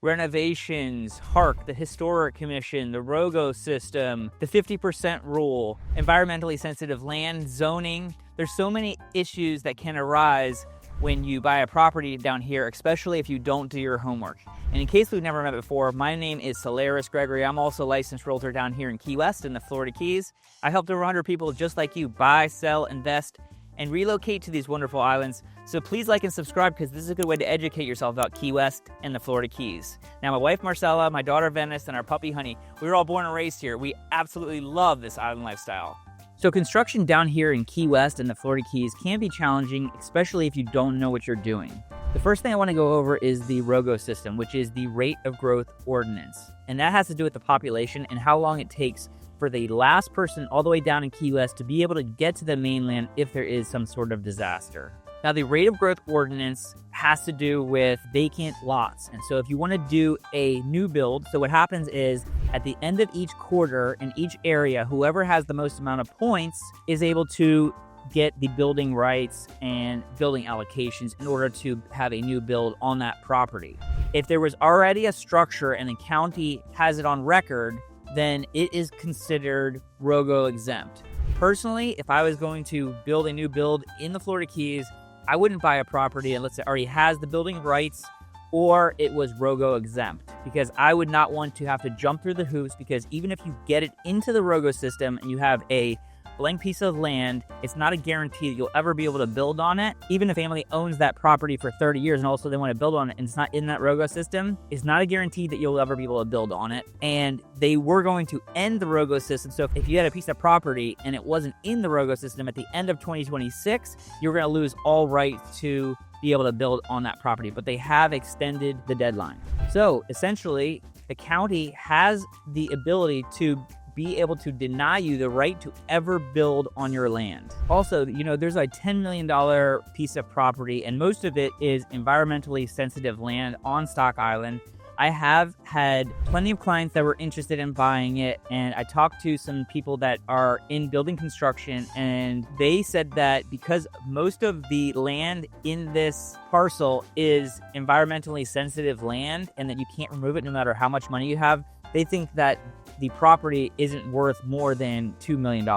renovations, HARC, the Historic Commission, the ROGO System, the 50% rule, environmentally sensitive land, zoning. There's so many issues that can arise when you buy a property down here, especially if you don't do your homework. And in case we've never met before, my name is Solaris Gregory. I'm also a licensed realtor down here in Key West in the Florida Keys. I helped over 100 people just like you buy, sell, invest, and relocate to these wonderful islands. So please like and subscribe, because this is a good way to educate yourself about Key West and the Florida Keys. Now, my wife Marcella, my daughter Venice, and our puppy Honey, we were all born and raised here. We absolutely love this island lifestyle. So construction down here in Key West and the Florida Keys can be challenging, especially if you don't know what you're doing. The first thing I want to go over is the ROGO system, which is the rate of growth ordinance. And that has to do with the population and how long it takes for the last person all the way down in Key West to be able to get to the mainland if there is some sort of disaster. Now, the rate of growth ordinance has to do with vacant lots. And so if you want to do a new build, so what happens is at the end of each quarter in each area, whoever has the most amount of points is able to get the building rights and building allocations in order to have a new build on that property. If there was already a structure and the county has it on record, then it is considered ROGO exempt. Personally, if I was going to build a new build in the Florida Keys, I wouldn't buy a property unless it already has the building rights or it was ROGO exempt, because I would not want to have to jump through the hoops, because even if you get it into the ROGO system and you have a blank piece of land, it's not a guarantee that you'll ever be able to build on it. Even if a family owns that property for 30 years and also they want to build on it and it's not in that ROGO system, it's not a guarantee that you'll ever be able to build on it. And they were going to end the ROGO system. So if you had a piece of property and it wasn't in the ROGO system at the end of 2026, you're going to lose all rights to be able to build on that property. But they have extended the deadline. So essentially, the county has the ability to be able to deny you the right to ever build on your land. Also, there's a $10 million piece of property, and most of it is environmentally sensitive land on Stock Island. I have had plenty of clients that were interested in buying it, and I talked to some people that are in building construction, and they said that because most of the land in this parcel is environmentally sensitive land and that you can't remove it no matter how much money you have, they think that the property isn't worth more than $2 million,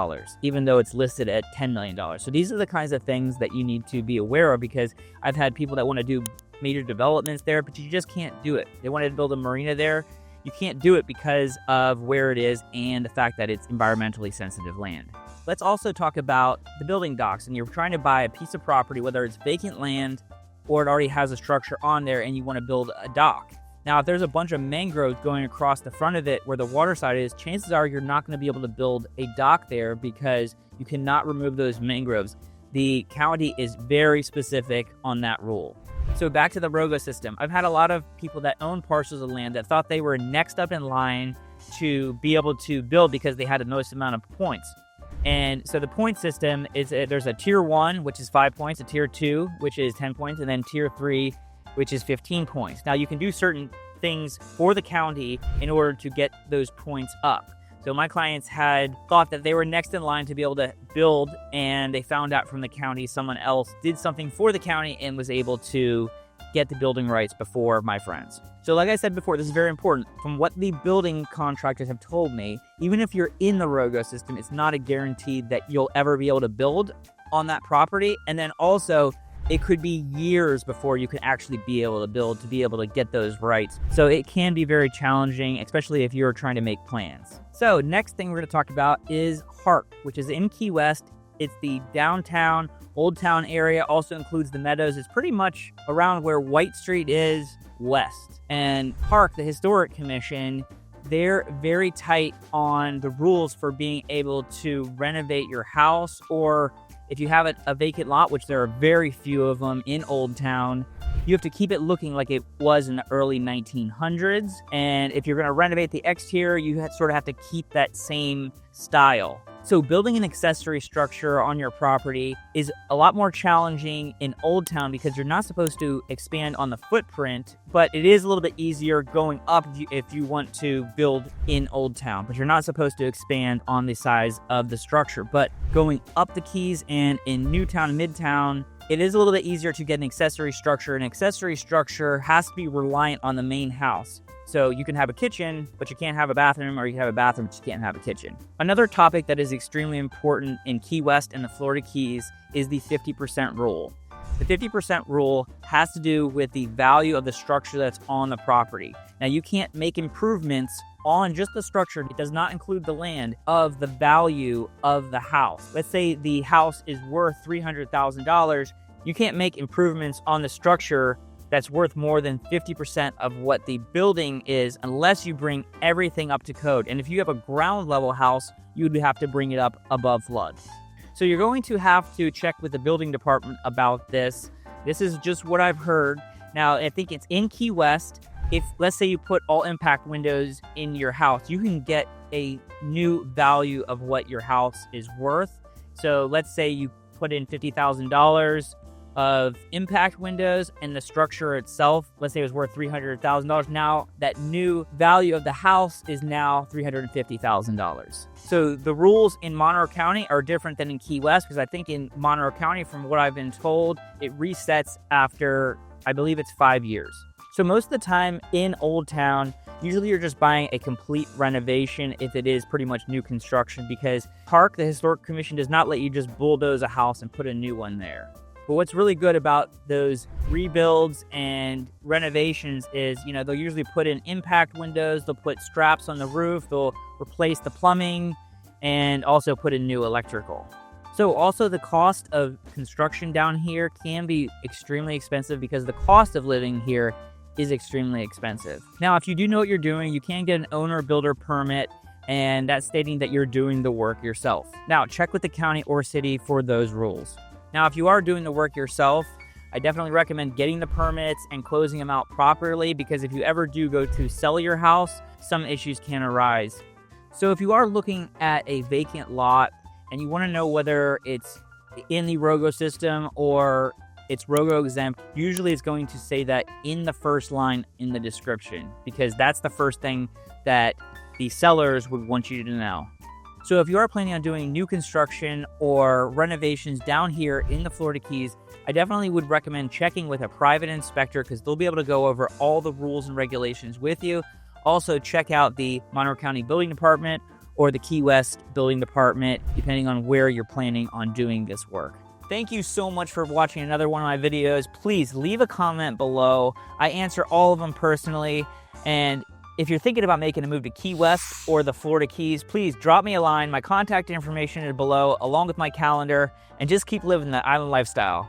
even though it's listed at $10 million. So these are the kinds of things that you need to be aware of, because I've had people that want to do major developments there, but you just can't do it. They wanted to build a marina there. You can't do it because of where it is and the fact that it's environmentally sensitive land. Let's also talk about the building docks, and you're trying to buy a piece of property, whether it's vacant land or it already has a structure on there and you want to build a dock. Now, if there's a bunch of mangroves going across the front of it where the water side is, chances are you're not going to be able to build a dock there because you cannot remove those mangroves. The county is very specific on that rule. So back to the ROGO system. I've had a lot of people that own parcels of land that thought they were next up in line to be able to build because they had the most amount of points. And so the point system is there's a tier 1, which is 5 points, a tier 2, which is 10 points, and then tier 3, which is 15 points. Now, you can do certain things for the county in order to get those points up. So my clients had thought that they were next in line to be able to build, and they found out from the county someone else did something for the county and was able to get the building rights before my friends. So like I said before, this is very important. From what the building contractors have told me, even if you're in the ROGO system, it's not a guarantee that you'll ever be able to build on that property. And then also, it could be years before you can actually be able to build to be able to get those rights. So it can be very challenging, especially if you're trying to make plans. So next thing we're going to talk about is HARC, which is in Key West. It's the downtown, Old Town area, also includes the Meadows. It's pretty much around where White Street is west. And HARC, the Historic Commission, they're very tight on the rules for being able to renovate your house, or if you have a vacant lot, which there are very few of them in Old Town, you have to keep it looking like it was in the early 1900s. And if you're going to renovate the exterior, you sort of have to keep that same style. So building an accessory structure on your property is a lot more challenging in Old Town because you're not supposed to expand on the footprint, but it is a little bit easier going up if you want to build in Old Town, but you're not supposed to expand on the size of the structure. But going up the Keys and in Newtown, Midtown, it is a little bit easier to get an accessory structure. An accessory structure has to be reliant on the main house. So you can have a kitchen, but you can't have a bathroom, or you can have a bathroom, but you can't have a kitchen. Another topic that is extremely important in Key West and the Florida Keys is the 50% rule. The 50% rule has to do with the value of the structure that's on the property. Now, you can't make improvements on just the structure. It does not include the land of the value of the house. Let's say the house is worth $300,000. You can't make improvements on the structure that's worth more than 50% of what the building is unless you bring everything up to code. And if you have a ground level house, you would have to bring it up above flood. So you're going to have to check with the building department about this. This is just what I've heard. Now, I think it's in Key West. If, let's say you put all impact windows in your house, you can get a new value of what your house is worth. So let's say you put in $50,000 of impact windows, and the structure itself, let's say it was worth $300,000. Now that new value of the house is now $350,000. So the rules in Monroe County are different than in Key West, because I think in Monroe County, from what I've been told, it resets after, I believe it's 5 years. So most of the time in Old Town, usually you're just buying a complete renovation if it is pretty much new construction, because HARC, the Historic Commission, does not let you just bulldoze a house and put a new one there. But what's really good about those rebuilds and renovations is, they'll usually put in impact windows, they'll put straps on the roof, they'll replace the plumbing, and also put in new electrical. So also the cost of construction down here can be extremely expensive because the cost of living here is extremely expensive. Now, if you do know what you're doing, you can get an owner builder permit, and that's stating that you're doing the work yourself. Now, check with the county or city for those rules. Now, if you are doing the work yourself, I definitely recommend getting the permits and closing them out properly, because if you ever do go to sell your house, some issues can arise. So if you are looking at a vacant lot and you want to know whether it's in the ROGO system or it's ROGO exempt, usually it's going to say that in the first line in the description, because that's the first thing that the sellers would want you to know. So if you are planning on doing new construction or renovations down here in the Florida Keys, I definitely would recommend checking with a private inspector, because they'll be able to go over all the rules and regulations with you. Also, check out the Monroe County Building Department or the Key West Building Department, depending on where you're planning on doing this work. Thank you so much for watching another one of my videos. Please leave a comment below. I answer all of them personally. And if you're thinking about making a move to Key West or the Florida Keys, please drop me a line. My contact information is below, along with my calendar, and just keep living the island lifestyle.